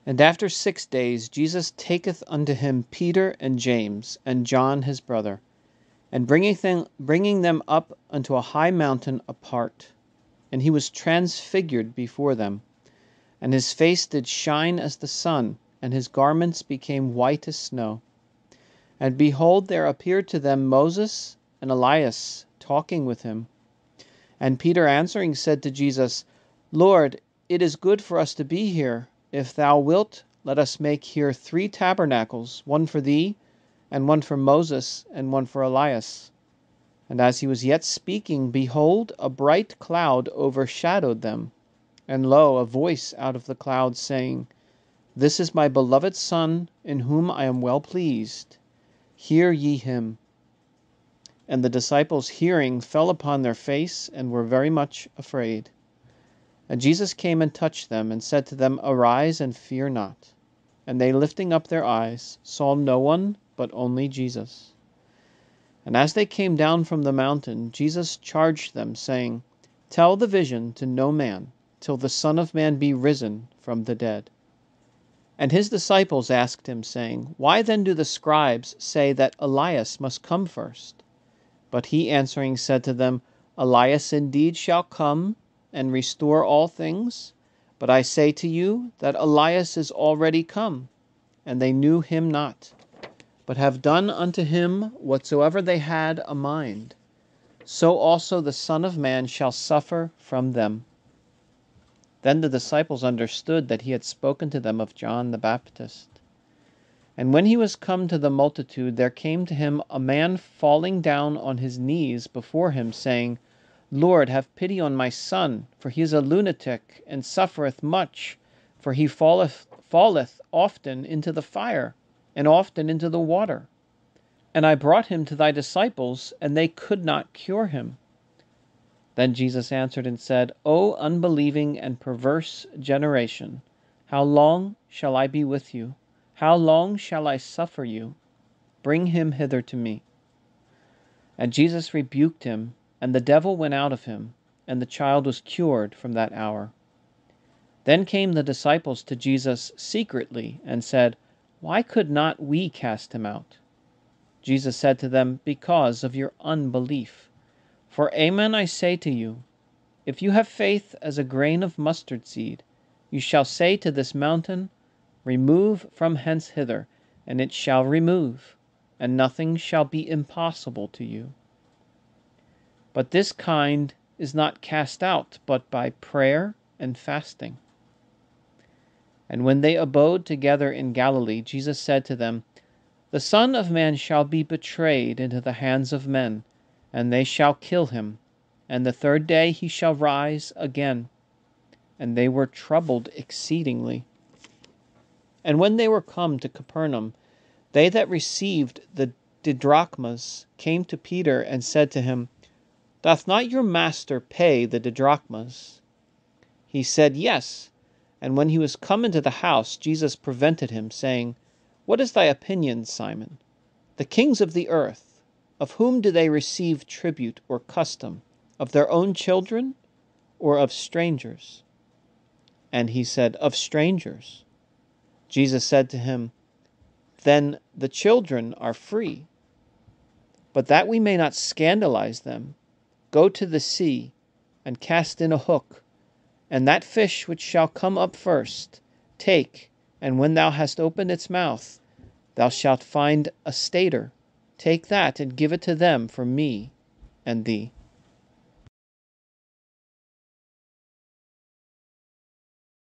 And after 6 days Jesus taketh unto him Peter and James and John his brother, and bringing them up unto a high mountain apart. And he was transfigured before them, and his face did shine as the sun, and his garments became white as snow. And behold, there appeared to them Moses and Elias talking with him. And Peter answering said to Jesus, Lord, it is good for us to be here. If thou wilt, let us make here 3 tabernacles, one for thee, and one for Moses, and one for Elias. And as he was yet speaking, behold, a bright cloud overshadowed them. And lo, a voice out of the cloud saying, This is my beloved Son, in whom I am well pleased. Hear ye him. And the disciples hearing fell upon their face, and were very much afraid. And Jesus came and touched them, and said to them, Arise, and fear not. And they, lifting up their eyes, saw no one, but only Jesus. And as they came down from the mountain, Jesus charged them, saying, Tell the vision to no man, till the Son of Man be risen from the dead. And his disciples asked him, saying, Why then do the scribes say that Elias must come first? But he answering said to them, Elias indeed shall come, and restore all things. But I say to you, that Elias is already come, and they knew him not, but have done unto him whatsoever they had a mind. So also the Son of Man shall suffer from them. Then the disciples understood that he had spoken to them of John the Baptist. And when he was come to the multitude, there came to him a man falling down on his knees before him, saying, Lord, have pity on my son, for he is a lunatic, and suffereth much, for he falleth often into the fire, and often into the water. And I brought him to thy disciples, and they could not cure him. Then Jesus answered and said, O unbelieving and perverse generation, how long shall I be with you? How long shall I suffer you? Bring him hither to me. And Jesus rebuked him, and the devil went out of him, and the child was cured from that hour. Then came the disciples to Jesus secretly, and said, Why could not we cast him out? Jesus said to them, Because of your unbelief. For amen I say to you, if you have faith as a grain of mustard seed, you shall say to this mountain, Remove from hence hither, and it shall remove, and nothing shall be impossible to you. But this kind is not cast out, but by prayer and fasting. And when they abode together in Galilee, Jesus said to them, The Son of Man shall be betrayed into the hands of men, and they shall kill him, and the 3rd day he shall rise again. And they were troubled exceedingly. And when they were come to Capernaum, they that received the didrachmas came to Peter and said to him, Doth not your master pay the didrachmas? He said, Yes. And when he was come into the house, Jesus prevented him, saying, What is thy opinion, Simon? The kings of the earth, of whom do they receive tribute or custom? Of their own children, or of strangers? And he said, Of strangers. Jesus said to him, Then the children are free. But that we may not scandalize them, go to the sea, and cast in a hook, and that fish which shall come up first, take, and when thou hast opened its mouth, thou shalt find a stater. Take that, and give it to them for me and thee.